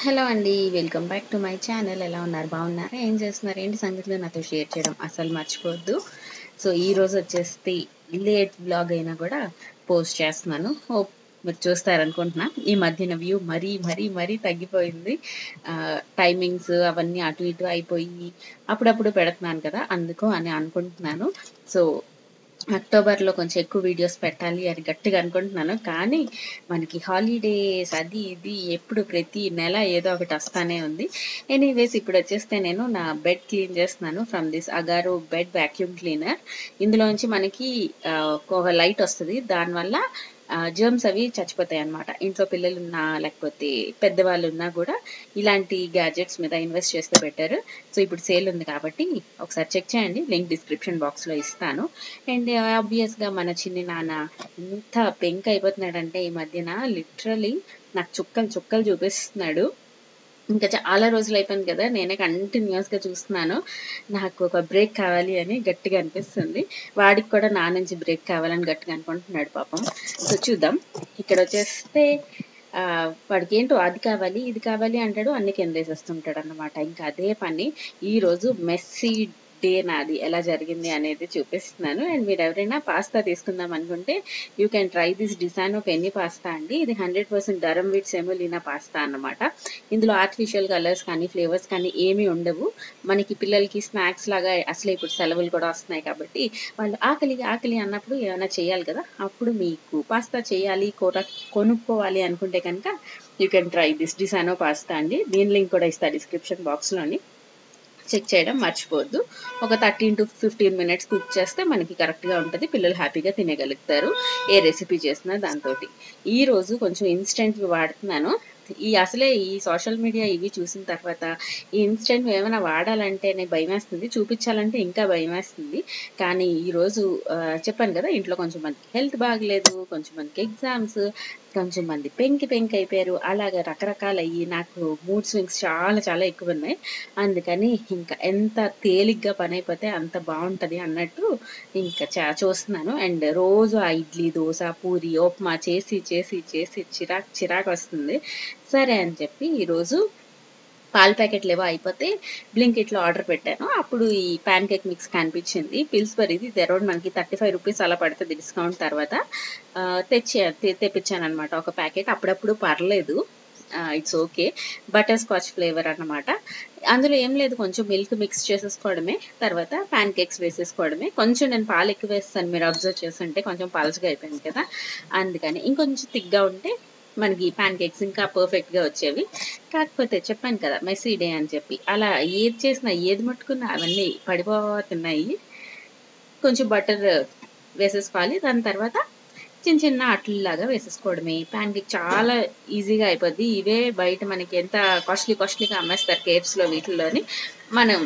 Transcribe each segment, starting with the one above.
Hello అండి. Welcome back to my channel. ఎలా ఉన్నారు? బాగున్నారా? ఏం చేస్తున్నారు? ఏంటి సంగతులు నాతో షేర్ చేయడం అస్సలు మర్చిపోవద్దు. సో, ఈరోజు వచ్చేసి లేట్ వ్లాగ్ అయినా కూడా పోస్ట్ చేస్తున్నాను. హోప్ మీరు చూస్తారనుకుంటున్నా. ఈ మధ్యన వ్యూ మరీ తగ్గిపోయింది. టైమింగ్స్ అవన్నీ అటు ఇటు అయిపోయి అప్పుడప్పుడు పెడుతున్నాను కదా! అందుకు అని అనుకుంటున్నాను. సో, అక్టోబర్‌లో కొంచెం ఎక్కువ వీడియోస్ పెట్టాలి అని గట్టిగా అనుకుంటున్నాను. కానీ మనకి హాలిడేస్ అది ఇది ఎప్పుడు ప్రతి నెల ఏదో ఒకటి వస్తానే ఉంది. ఎనీవేస్ ఇప్పుడొచ్చేస్తే నేను నా బెడ్ క్లీన్ చేస్తున్నాను from this Agaro bed vacuum cleaner. ఇందులోంచి మనకి ఒక లైట్ వస్తది. దానివల్ల జర్మ్స్ అవి చచ్చిపోతాయన్నమాట. ఇంట్లో పిల్లలున్నా లేకపోతే పెద్దవాళ్ళున్నా కూడా ఇలాంటి గ్యాడ్జెట్స్ మీద ఇన్వెస్ట్ చేస్తే బెటర్. సో, ఇప్పుడు సేల్ ఉంది కాబట్టి ఒకసారి చెక్ చేయండి. లింక్ డిస్క్రిప్షన్ బాక్స్‌లో ఇస్తాను. అండ్ ఆబ్వియస్‌గా మన చిన్ని నాన్న ఎంత పెంక్ అయిపోతున్నాడంటే ఈ మధ్యన లిటరల్లీ నాకు చుక్కలు చుక్కలు చూపిస్తున్నాడు. ఇంకా చాలా రోజులు అయిపోయింది కదా! నేనే కంటిన్యూయస్‌గా చూస్తున్నాను. నాకు ఒక బ్రేక్ కావాలి అని గట్టిగా అనిపిస్తుంది. వాడికి కూడా నా నుంచి బ్రేక్ కావాలని గట్టిగా అనుకుంటున్నాడు పాపం. సో, చూద్దాం. ఇక్కడొచ్చేస్తే వాడికేంటో అది కావాలి, ఇది కావాలి అంటాడు. అన్ని కిందేసేస్తుంటాడన్నమాట. ఇంకా అదే పని. ఈరోజు మెస్సీ డే నాది ఎలా జరిగింది అనేది చూపిస్తున్నాను. అండ్ మీరెవరైనా పాస్తా తీసుకుందాం అనుకుంటే you can try this Disano penne pasta అండి. ఇది 100% డరమ్ వీట్ సెమోలినా పాస్తా అన్నమాట. ఇందులో ఆర్టిఫిషియల్ కలర్స్ కానీ ఫ్లేవర్స్ కానీ ఏమీ ఉండవు. మనకి పిల్లలకి స్నాక్స్ లాగా అసలే ఇప్పుడు సెలవులు కూడా వస్తున్నాయి కాబట్టి వాళ్ళు ఆకలి అన్నప్పుడు ఏమైనా చేయాలి కదా! అప్పుడు మీకు పాస్తా చేయాలి కొనుక్కోవాలి అనుకుంటే కనుక you can try this Disano pasta అండి. దీని లింక్ కూడా ఇస్తా డిస్క్రిప్షన్ బాక్స్‌లోని. చెక్ చేయడం మర్చిపోవద్దు. ఒక 13-15 మినిట్స్ కుక్ చేస్తే మనకి కరెక్ట్‌గా ఉంటది. పిల్లలు హ్యాపీగా తినగలుగుతారు. ఏ రెసిపీ చేసినా దాంతోటి. ఈరోజు కొంచెం ఇన్‌స్టంట్‌వి వాడుతున్నాను. అసలే ఈ సోషల్ మీడియా ఇవి చూసిన తర్వాత ఈ ఇన్‌స్టంట్‌వి ఏమైనా వాడాలంటేనే భయమేస్తుంది. చూపించాలంటే ఇంకా భయమేస్తుంది. కానీ ఈరోజు చెప్పాను కదా! ఇంట్లో కొంచెం మందికి హెల్త్ బాగలేదు. కొంచెం మందికి ఎగ్జామ్స్, కొంచెం మంది పెంకి అయిపోయారు. అలాగా రకరకాలయ్యి నాకు మూడ్ స్వింగ్స్ చాలా ఎక్కువున్నాయి. అందుకని ఇంకా ఎంత తేలిగ్గా పనైపోతే అంత బావుంటది అన్నట్టు ఇంకా చూస్తున్నాను. అండ్ రోజు ఆ ఇడ్లీ, దోస, పూరి, ఉప్మా చేసి చిరాకొస్తుంది. సరే అని చెప్పి ఈరోజు పాల ప్యాకెట్లేవో అయిపోతే బ్లింకిట్‌లో ఆర్డర్ పెట్టాను. అప్పుడు ఈ పాన్ కేక్ మిక్స్ కనిపించింది. పిల్స్‌బరీది. ఇది అరౌండ్ మనకి రూ. 35 అలా పడతది డిస్కౌంట్ తర్వాత. తెప్పించాననమాట ఒక ప్యాకెట్. అప్పుడప్పుడు పర్లేదు. It's okay. Butter scotch flavour అన్నమాట. అందులో ఏం లేదు, కొంచెం మిల్క్ మిక్స్ చేసేసుకోవడమే. తర్వాత పాన్ కేక్స్ వేసేసుకోవడమే. కొంచెం నేను పాలు ఎక్కువ వేస్తాను. మీరు అబ్జర్వ్ చేసుంటే కొంచెం పలచగా అయిపోయింది కదా! అందుకని. ఇంకొంచెం థిక్‌గా ఉంటే మనకి పాన్ కేక్స్ ఇంకా పర్ఫెక్ట్‌గా వచ్చేవి. కాకపోతే చెప్పాను కదా! మెస్సీ డే అని చెప్పి. అలా ఏది చేసినా, ఏది ముట్టుకున్నా అవన్నీ పడిపోతున్నాయి. కొంచెం బటర్ వేసేసుకోవాలి. దాని తర్వాత చిన్న అట్లలాగా వేసేసుకోవడమే. పాన్ కేక్ చాలా ఈజీగా అయిపోద్ది. ఇవే బయట మనకి ఎంత కాస్ట్‌లీగా అమ్మేస్తారు కేఎఫ్‌స్‌లో వీటిల్లోని. మనం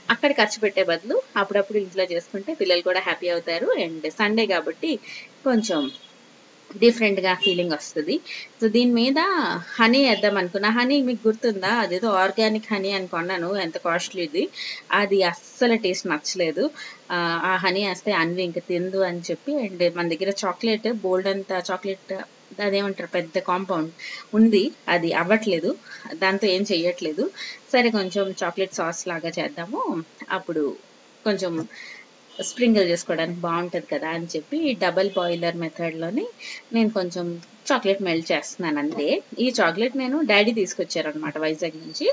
అక్కడ ఖర్చు పెట్టే బదులు అప్పుడప్పుడు ఇంట్లో చేసుకుంటే పిల్లలు కూడా హ్యాపీ అవుతారు. అండ్ సండే కాబట్టి కొంచెం డిఫరెంట్‌గా ఫీలింగ్ వస్తది. సో, దీని మీద హనీ ఏద్దాం అనుకున్నా. హనీ మీకు గుర్తుందా? అదేదో ఆర్గానిక్ హనీ అని కొన్నాను. ఎంత కాస్ట్‌లీది. అది అస్సలు టేస్ట్ నచ్చలేదు. ఆ హనీ ఏస్తే అన్వి ఇంక తినదు అని చెప్పి, అండ్ మన దగ్గర చాక్లేట్ బోలెడంత చాక్లేట్ అదేమంటారు పెద్ద కాంపౌండ్ ఉంది. అది అవ్వట్లేదు. దాంతో ఏం చెయ్యట్లేదు. సరే కొంచెం చాక్లేట్ సాస్ లాగా చేద్దాము. అప్పుడు కొంచెం స్ప్రింకిల్ చేసుకోవడానికి బావుంటది కదా అని చెప్పి డబుల్ బాయిలర్ మెథడ్‌లోని నేను కొంచెం చాక్లేట్ మెల్ట్ చేస్తున్నాను అంతే. ఈ చాక్లేట్ నేను డ్యాడీ తీసుకొచ్చారనమాట వైజాగ్ నుంచి.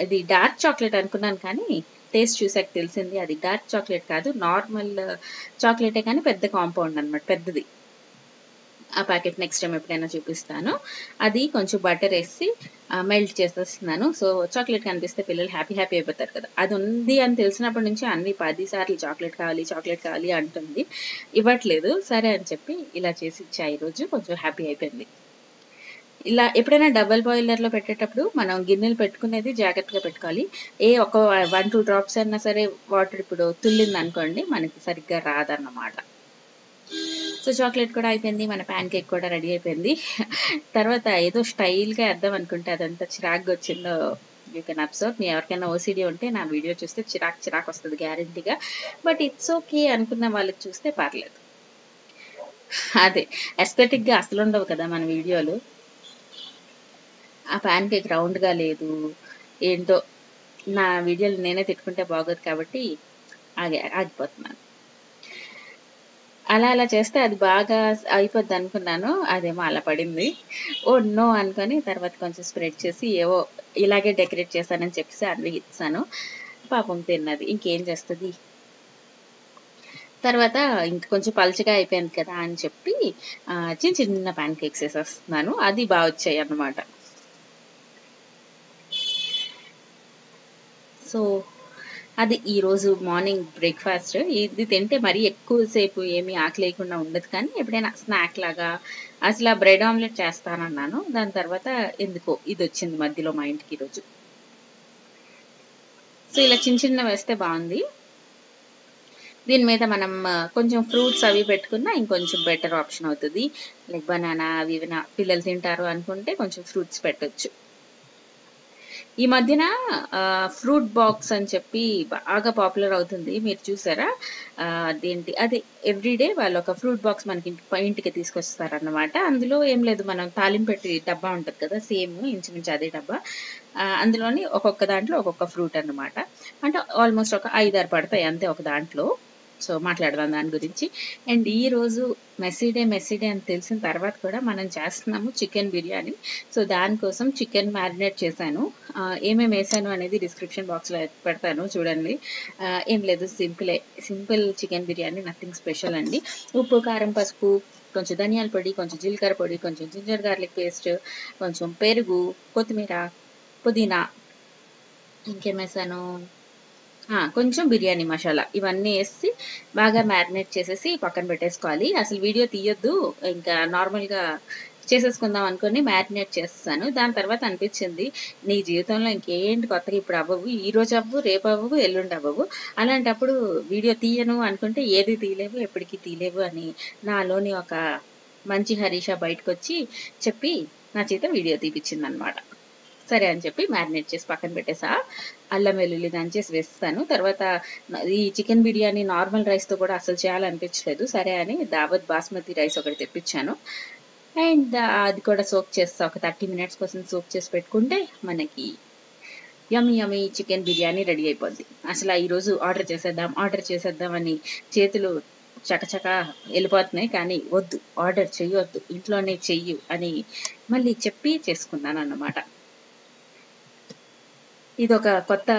ఇది డార్క్ చాక్లేట్ అనుకున్నాను కానీ టేస్ట్ చూసాక తెలిసింది అది డార్క్ చాక్లేట్ కాదు. నార్మల్ చాక్లేటే కానీ పెద్ద కాంపౌండ్ అనమాట. పెద్దది. ఆ ప్యాకెట్ నెక్స్ట్ టైమ్ ఎప్పుడైనా చూపిస్తాను. అది కొంచెం బటర్ ఏసి మెల్ట్ చేసేస్తున్నాను. సో, చాక్లేట్ కనిపిస్తే పిల్లలు హ్యాపీ అయిపోతారు కదా! అది ఉంది అని తెలిసినప్పటి నుంచి అన్వి 10 సార్లు చాక్లేట్ కావాలి అంటుంది. ఇవ్వట్లేదు. సరే అని చెప్పి ఇలా చేసి ఇచ్చా ఈరోజు. కొంచెం హ్యాపీ అయిపోయింది. ఇలా ఎప్పుడైనా డబుల్ బాయిలర్‌లో పెట్టేటప్పుడు మనం గిన్నెలు పెట్టుకునేది జాగ్రత్తగా పెట్టుకోవాలి. ఒక 1, 2 డ్రాప్స్ అయినా సరే వాటర్ ఇప్పుడు తుల్లిందనుకోండి మనకి సరిగ్గా రాదన్నమాట. సో, చాక్లేట్ కూడా అయిపోయింది. మన పాన్ కేక్ కూడా రెడీ అయిపోయింది. తర్వాత ఏదో స్టైల్‌గా ఏద్దాం అనుకుంటే అదంతా చిరాకుగొచ్చిందో యూ కెన్ అబ్జర్వ్. మీ ఎవరికైనా ఓసీడీ ఉంటే నా వీడియో చూస్తే చిరాకొస్తది గ్యారంటీగా. బట్ ఇట్స్ ఓకే అనుకున్న వాళ్ళకి చూస్తే పర్లేదు. అదే ఎస్థెటిక్‌గా అసలుండవు కదా మన వీడియోలు. ఆ ప్యాన్ కేక్ రౌండ్గా లేదు, ఏంటో నా వీడియోలు నేనే తిట్టుకుంటే బాగోదు కాబట్టి ఆగిపోతున్నాను. అలా అలా చేస్తే అది బాగా అయిపోద్ది అనుకున్నాను, అదేమో అలా పడింది. ఓ నో అనుకొని తర్వాత కొంచెం స్ప్రెడ్ చేసి ఏవో ఇలాగే డెకరేట్ చేశానని చెప్పేసి అన్వికి ఇచ్చాను. పాపం తిన్నది, ఇంకేం చేస్తుంది. తర్వాత ఇంక కొంచెం పలుచగా అయిపోయింది కదా అని చెప్పి చిన్న చిన్న ప్యాన్ కేక్స్ వేసేస్తున్నాను, అది బాగా వచ్చాయి అన్నమాట. సో అది ఈరోజు మార్నింగ్ బ్రేక్ఫాస్ట్. ఇది తింటే మరీ ఎక్కువసేపు ఏమీ ఆకలి లేకుండా ఉండదు, కానీ ఎప్పుడైనా స్నాక్ లాగా అసలు బ్రెడ్ ఆమ్లెట్ చేస్తానన్నాను, దాని తర్వాత ఎందుకో ఇది వచ్చింది మధ్యలో మా ఇంటికి ఈరోజు. సో ఇలా చిన్న చిన్న వేస్తే బాగుంది. దీని మీద మనం కొంచెం ఫ్రూట్స్ అవి పెట్టుకున్నా ఇంకొంచెం బెటర్ ఆప్షన్ అవుతుంది. లైక్ బనానా అవి పిల్లలు తింటారు అనుకుంటే కొంచెం ఫ్రూట్స్ పెట్టొచ్చు. ఈ మధ్యన ఫ్రూట్ బాక్స్ అని చెప్పి బాగా పాపులర్ అవుతుంది, మీరు చూసారా? అదేంటి అది ఎవ్రీడే వాళ్ళు ఒక ఫ్రూట్ బాక్స్ మనకి ఇంటికి తీసుకొస్తారన్నమాట. అందులో ఏం లేదు, మనం తాలింపు పెట్టి డబ్బా ఉంటుంది కదా, సేమ్ ఇంచుమించు అదే డబ్బా. అందులోని ఒక్కొక్క దాంట్లో ఒక్కొక్క ఫ్రూట్ అన్నమాట. అంటే ఆల్మోస్ట్ ఒక 5-6 పడతాయి అంతే ఒక దాంట్లో. సో మాట్లాడదాం దాని గురించి. అండ్ ఈ రోజు మెస్సీ డే అని తెలిసిన తర్వాత కూడా మనం చేస్తున్నాము చికెన్ బిర్యానీ. సో దానికోసం చికెన్ మ్యారినేట్ చేశాను. ఏమేమి వేసాను అనేది డిస్క్రిప్షన్ బాక్స్లో పెడతాను చూడండి. ఏం లేదు, simple chicken biryani, nothing special అండి. ఉప్పు, కారం, పసుపు, కొంచెం ధనియాల పొడి, కొంచెం జీలకర్ర పొడి, కొంచెం జింజర్ గార్లిక్ పేస్ట్, కొంచెం పెరుగు, కొత్తిమీర, పుదీనా, ఇంకేం వేసాను, కొంచెం బిర్యానీ మసాలా, ఇవన్నీ వేసి బాగా మ్యారినేట్ చేసేసి పక్కన పెట్టేసుకోవాలి. అసలు వీడియో తీయొద్దు, ఇంకా నార్మల్గా చేసేసుకుందాం అనుకుని మ్యారినేట్ చేస్తాను. దాని తర్వాత అనిపించింది, నీ జీవితంలో ఇంకేంటి కొత్తగా ఇప్పుడు అవ్వవు, ఈ రోజు అవ్వవు, రేపు అవ్వవు, ఎల్లుండి అవ్వవు, అలాంటప్పుడు వీడియో తీయను అనుకుంటే ఏది తీయలేవు, ఎప్పటికీ తీయలేవు అని నాలోని ఒక మంచి హరీష బయటకు వచ్చి చెప్పి నా చేత వీడియో తీపిచ్చింది అనమాట. సరే అని చెప్పి మ్యారినేట్ చేసి పక్కన పెట్టేసా. అల్లం వెల్లుల్లి దంచేసి వేస్తాను. తర్వాత ఈ చికెన్ బిర్యానీ నార్మల్ రైస్తో కూడా అసలు చేయాలనిపించలేదు, సరే అని దావత్ బాస్మతి రైస్ ఒకటి తెప్పించాను. అండ్ అది కూడా సోక్ చేస్తా, ఒక 30 minutes కోసం సోక్ చేసి పెట్టుకుంటే మనకి యమ్మీ చికెన్ బిర్యానీ రెడీ అయిపోద్ది. అసలు ఈరోజు ఆర్డర్ చేసేద్దాం అని చేతులు చకచక వెళ్ళిపోతున్నాయి, కానీ వద్దు, ఆర్డర్ చెయ్యొద్దు, ఇంట్లోనే చెయ్యు అని మళ్ళీ చెప్పి చేసుకున్నాను అన్నమాట. ఇది ఒక కొత్త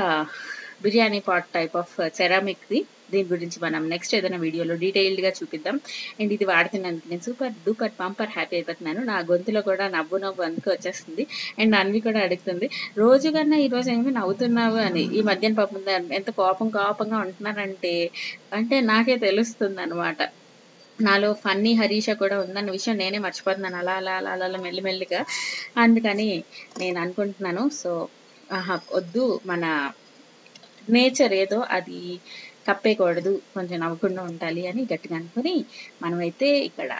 బిర్యానీ పాట్ టైప్ ఆఫ్ సెరామిక్ది. దీని గురించి మనం నెక్స్ట్ ఏదైనా వీడియోలో డీటెయిల్డ్గా చూపిద్దాం. అండ్ ఇది వాడుతున్నందుకు నేను సూపర్ డూపర్ పంపర్ హ్యాపీ అయిపోతున్నాను. నా గొంతులో కూడా నవ్వు అందుకు వచ్చేస్తుంది. అండ్ అన్వి కూడా అడుగుతుంది, రోజు కన్నా ఈరోజు ఏమి నవ్వుతున్నావు అని. ఈ మధ్యన పాపం ఎంత కోపంగా అంటే నాకే తెలుస్తుంది అనమాట. నాలో ఫన్నీ హరీష కూడా ఉందన్న విషయం నేనే మర్చిపోతున్నాను అలా మెల్లిమెల్లిగా. అందుకని నేను అనుకుంటున్నాను, సో వద్దు, మన నేచర్ ఏదో అది కప్పేయకూడదు, కొంచెం నవ్వకుండా ఉండాలి అని గట్టిగా అనుకుని మనమైతే ఇక్కడ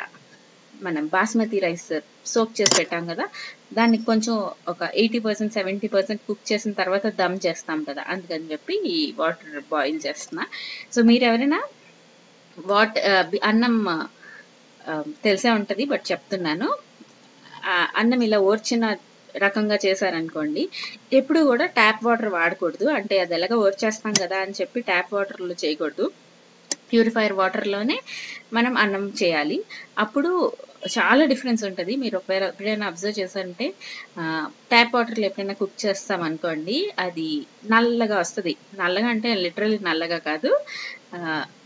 మనం బాస్మతి రైస్ సోక్ చేసి పెట్టాం కదా, దాన్ని కొంచెం ఒక 80% 70% కుక్ చేసిన తర్వాత దమ్ చేస్తాం కదా, అందుకని చెప్పి ఈ వాటర్ బాయిల్ చేస్తున్నా. సో మీరు ఎవరైనా అన్నం తెలిసే ఉంటుంది బట్ చెప్తున్నాను, అన్నం ఇలా ఓర్చిన రకంగా చేశారనుకోండి, ఎప్పుడు కూడా ట్యాప్ వాటర్ వాడకూడదు. అంటే అది ఎలాగో ఓర్చేస్తాం కదా అని చెప్పి ట్యాప్ వాటర్లో చేయకూడదు, ప్యూరిఫైర్ వాటర్లోనే మనం అన్నం చేయాలి. అప్పుడు చాలా డిఫరెన్స్ ఉంటుంది. మీరు ఎప్పుడైనా అబ్జర్వ్ చేశారంటే ట్యాప్ వాటర్లో ఎప్పుడైనా కుక్ చేస్తాం అనుకోండి, అది నల్లగా వస్తుంది. నల్లగా అంటే లిటరల్లీ నల్లగా కాదు,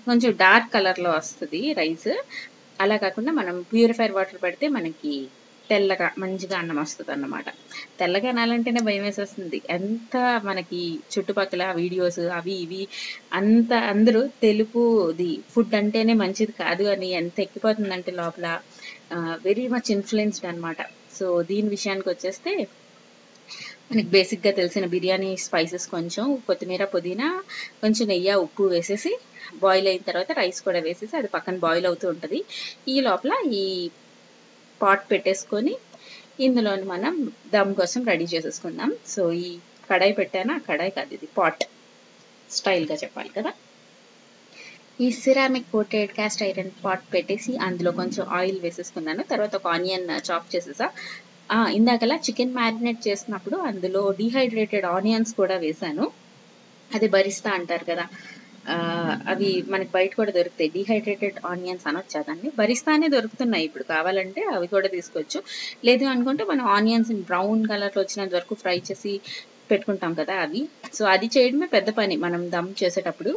కొంచెం డార్క్ కలర్లో వస్తుంది రైస్. అలా కాకుండా మనం ప్యూరిఫైర్ వాటర్ పెడితే మనకి తెల్లగా మంచిగా అన్నం వస్తుంది అన్నమాట. తెల్లగా అనాలంటేనే భయం వేసేస్తుంది. ఎంత మనకి చుట్టుపక్కల వీడియోస్ అవి ఇవి అందరూ తెలుపుది ఫుడ్ అంటేనే మంచిది కాదు అని ఎంత ఎక్కిపోతుందంటే లోపల వెరీ మచ్ ఇన్ఫ్లుయెన్స్డ్ అనమాట. సో దీని విషయానికి వచ్చేస్తే మనకి బేసిక్గా తెలిసిన బిర్యానీ స్పైసెస్, కొంచెం కొత్తిమీర, పుదీనా, కొంచెం నెయ్యి, ఉప్పు వేసేసి బాయిల్ అయిన తర్వాత రైస్ కూడా వేసేసి అది పక్కన బాయిల్ అవుతూ ఉంటుంది. ఈ లోపల ఈ పాట్ పెట్టేసుకొని ఇందులోని మనం దమ్ కోసం రెడీ చేసేసుకుందాం. సో ఈ కడాయి పెట్టాను, కడాయి కాదు ఇది పాట్, స్టైల్గా చెప్పాలి కదా. ఈ ceramic coated cast iron pot పెట్టేసి అందులో కొంచెం ఆయిల్ వేసేసుకున్నాను. తర్వాత ఒక ఆనియన్ చాప్ చేసేసా, ఇందాకలా చికెన్ మ్యారినేట్ చేసినప్పుడు అందులో డీహైడ్రేటెడ్ ఆనియన్స్ కూడా వేశాను. అది బరిస్తా అంటారు కదా, అవి మనకి బయట కూడా దొరుకుతాయి. డీహైడ్రేటెడ్ ఆనియన్స్ అనొచ్చా దాన్ని? బరిస్తానే దొరుకుతున్నాయి ఇప్పుడు, కావాలంటే అవి కూడా తీసుకోవచ్చు. లేదు అనుకుంటే మనం ఆనియన్స్ బ్రౌన్ కలర్లో వచ్చినంత వరకు ఫ్రై చేసి పెట్టుకుంటాం కదా అవి. సో అది చేయడమే పెద్ద పని మనం దమ్ చేసేటప్పుడు.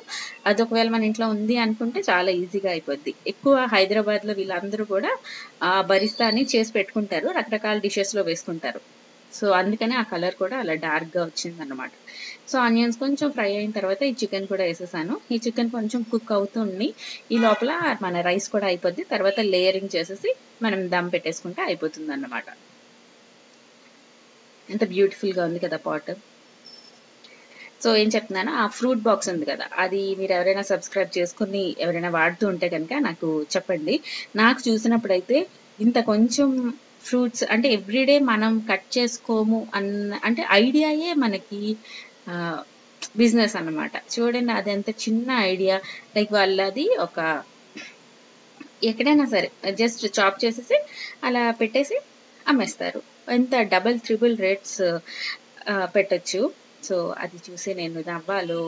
అది ఒకవేళ మన ఇంట్లో ఉంది అనుకుంటే చాలా ఈజీగా అయిపోద్ది. ఎక్కువ హైదరాబాద్లో వీళ్ళందరూ కూడా బరిస్తా అని చేసి పెట్టుకుంటారు, రకరకాల డిషెస్లో వేసుకుంటారు. సో అందుకనే ఆ కలర్ కూడా అలా డార్క్గా వచ్చింది అన్నమాట. సో ఆనియన్స్ కొంచెం ఫ్రై అయిన తర్వాత ఈ చికెన్ కూడా వేసేసాను. ఈ చికెన్ కొంచెం కుక్ అవుతుంది, ఈ లోపల మన రైస్ కూడా అయిపోద్ది. తర్వాత లేయరింగ్ చేసేసి మనం దమ్ పెట్టేసుకుంటే అయిపోతుంది అన్నమాట. ఎంత బ్యూటిఫుల్గా ఉంది కదా పాట్. సో ఏం చెప్తున్నాను, ఆ ఫ్రూట్ బాక్స్ ఉంది కదా, అది మీరు ఎవరైనా సబ్స్క్రైబ్ చేసుకుని ఎవరైనా వాడుతూ ఉంటే కనుక నాకు చెప్పండి. నాకు చూసినప్పుడైతే ఇంత కొంచెం ఫ్రూట్స్ అంటే ఎవ్రీడే మనం కట్ చేసుకోము అంటే ఐడియాయే మనకి బిజినెస్ అన్నమాట. చూడండి అది ఎంత చిన్న ఐడియా. లైక్ వాళ్ళది ఒక ఎక్కడైనా సరే జస్ట్ చాప్ చేసేసి అలా పెట్టేసి అమ్మేస్తారు. ఎంత డబల్ ట్రిపుల్ రేట్స్ పెట్టచ్చు. సో అది చూసి నేను నవ్వాలో,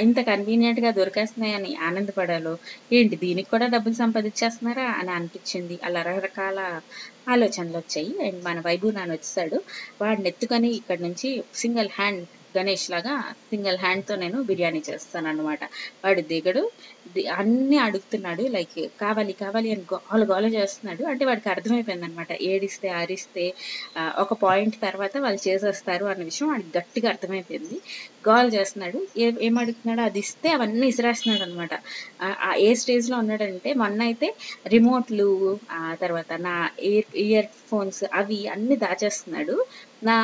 ఇంత కన్వీనియంట్గా దొరికేస్తున్నాయని ఆనందపడాలో, ఏంటి దీనికి కూడా డబ్బులు సంపాదించేస్తున్నారా అని అనిపించింది. అలా రకరకాల ఆలోచనలు వచ్చాయి. అండ్ మన వైభవ్ నాన్న వచ్చేసాడు, వాడిని ఎత్తుకొని ఇక్కడ నుంచి సింగిల్ హ్యాండ్ గణేష్ లాగా సింగిల్ హ్యాండ్తో నేను బిర్యానీ చేస్తాను అనమాట. వాడు దిగడు, అన్నీ అడుగుతున్నాడు, లైక్ కావాలి కావాలి అని గోల గోల చేస్తున్నాడు. అంటే వాడికి అర్థమైపోయింది అనమాట, ఏడిస్తే అరిస్తే ఒక పాయింట్ తర్వాత వాళ్ళు చేసేస్తారు అన్న విషయం వాడికి గట్టిగా అర్థమైపోయింది. గోల చేస్తున్నాడు, ఏం అడుగుతున్నాడు అది ఇస్తే అవన్నీ ఇసిరేస్తున్నాడు అనమాట. ఏ స్టేజ్లో ఉన్నాడంటే మొన్న అయితే రిమోట్లు, తర్వాత నా ఇయర్ ఫోన్స్ అవి అన్ని దాచేస్తున్నాడు. నా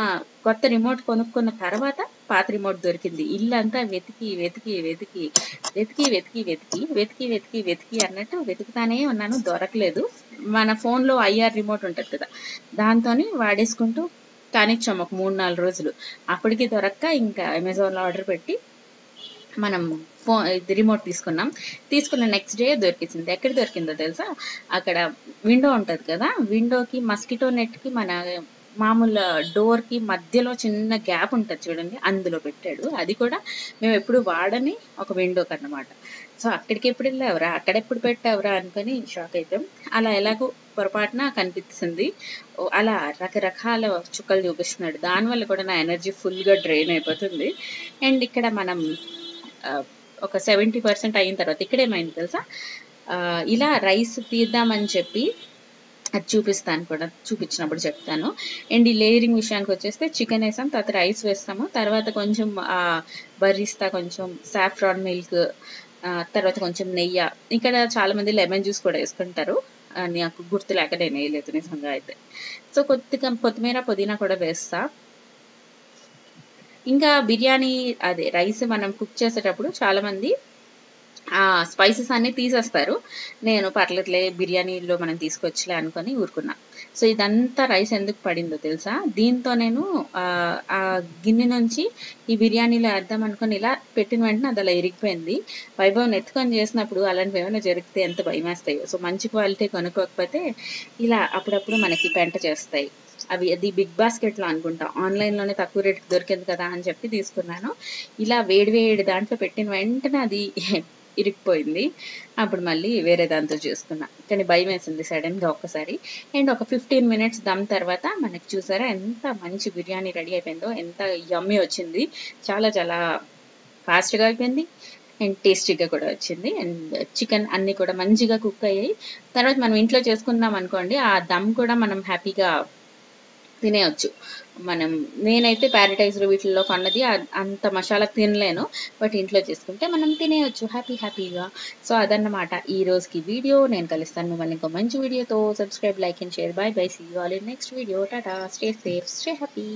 కొత్త రిమోట్ కొనుక్కున్న తర్వాత పాత రిమోట్ దొరికింది. ఇల్లంతా వెతికి వెతికి వెతికి వెతికి వెతికి వెతికి వెతికి వెతికి వెతికి అన్నట్టు వెతుకుతానే ఉన్నాను, దొరకలేదు. మన ఫోన్లో ఐఆర్ రిమోట్ ఉంటుంది కదా, దాంతోని వాడేసుకుంటూ కానిచ్చాం ఒక 3-4 రోజులు. అప్పటికి దొరక్క ఇంకా అమెజాన్లో ఆర్డర్ పెట్టి మనం రిమోట్ తీసుకున్న నెక్స్ట్ డే దొరికింది. ఎక్కడ దొరికిందో తెలుసా, అక్కడ విండో ఉంటుంది కదా, విండోకి మస్కిటో నెట్కి మన మామూలు డోర్కి మధ్యలో చిన్న గ్యాప్ ఉంటుంది చూడండి, అందులో పెట్టాడు. అది కూడా మేము ఎప్పుడు వాడని ఒక విండోకి అన్నమాట. సో అక్కడికి ఎప్పుడు వెళ్ళావురా, అక్కడెప్పుడు పెట్టావురా అనుకొని షాక్ అయితాం. అలా ఎలాగో పొరపాటున కనిపిస్తుంది. అలా రకరకాల చుక్కలు చూపిస్తున్నాడు. దానివల్ల కూడా నా ఎనర్జీ ఫుల్గా డ్రైన్ అయిపోతుంది. అండ్ ఇక్కడ మనం ఒక 70% అయిన తర్వాత ఇక్కడ ఏమైంది తెలుసా, ఇలా రైస్ తీద్దామని చెప్పి అది చూపిస్తాను కూడా, చూపించినప్పుడు చెప్తాను. అండ్ ఈ లేయరింగ్ విషయానికి వచ్చేస్తే చికెన్ వేసాం, తర్వాత రైస్ వేస్తాము, తర్వాత కొంచెం బరిస్తా, కొంచెం సాఫ్రాన్ మిల్క్, తర్వాత కొంచెం నెయ్యి. ఇక్కడ చాలా మంది లెమన్ జ్యూస్ కూడా వేసుకుంటారు, నాకు గుర్తు లేక నేను వేయలేదు నిజంగా అయితే. సో కొద్దిగా కొత్తిమీర పుదీనా కూడా వేస్తా. ఇంకా బిర్యానీ అదే రైస్ మనం కుక్ చేసేటప్పుడు చాలా మంది స్పైసెస్ అన్నీ తీసేస్తారు. నేను పర్లేదులే బిర్యానీలో మనం తీసుకొచ్చిలే అనుకొని ఊరుకున్నా. సో ఇదంతా రైస్ ఎందుకు పడిందో తెలుసా, దీంతో నేను ఆ గిన్నె నుంచి ఈ బిర్యానీలో వేద్దాం అనుకొని ఇలా పెట్టిన వెంటనే అది అలా ఇరిగిపోయింది. వైభవం ఎత్తుకొని చేసినప్పుడు అలాంటివి ఏమైనా జరిగితే ఎంత భయం వేస్తాయో. సో మంచి క్వాలిటీ కొనుక్కోకపోతే ఇలా అప్పుడప్పుడు మనకి పెంట చేస్తాయి. అది బిగ్ బాస్కెట్లో అనుకుంటా, ఆన్లైన్లోనే తక్కువ రేటుకి దొరికింది కదా అని చెప్పి తీసుకున్నాను. ఇలా వేడి దాంట్లో పెట్టిన వెంటనే అది ఇరిగిపోయింది. అప్పుడు మళ్ళీ వేరే దాంతో చేసుకున్నా, కానీ భయం వేసింది సడన్గా ఒక్కసారి. అండ్ ఒక 15 minutes దమ్ తర్వాత మనకి చూసారా ఎంత మంచి బిర్యానీ రెడీ అయిపోయిందో, ఎంత యమ్మీ వచ్చింది. చాలా చాలా ఫాస్ట్గా అయిపోయింది అండ్ టేస్టీగా కూడా వచ్చింది. అండ్ చికెన్ అన్నీ కూడా మంచిగా కుక్ అయ్యాయి. తర్వాత మనం ఇంట్లో చేసుకున్నాం అనుకోండి, ఆ దమ్ కూడా మనం హ్యాపీగా తినేయచ్చు. నేనైతే ప్యారడైజ్లో వీటిల్లో కొన్నది అంత మసాలా తినలేను, బట్ ఇంట్లో చేసుకుంటే మనం తినేయచ్చు హ్యాపీగా. సో అదన్నమాట ఈ రోజుకి వీడియో. నేను కలుస్తాను మిమ్మల్ని ఇంకో మంచి వీడియోతో. Subscribe, like and share. Bye bye, see you all in next video. Tata, stay safe, stay happy.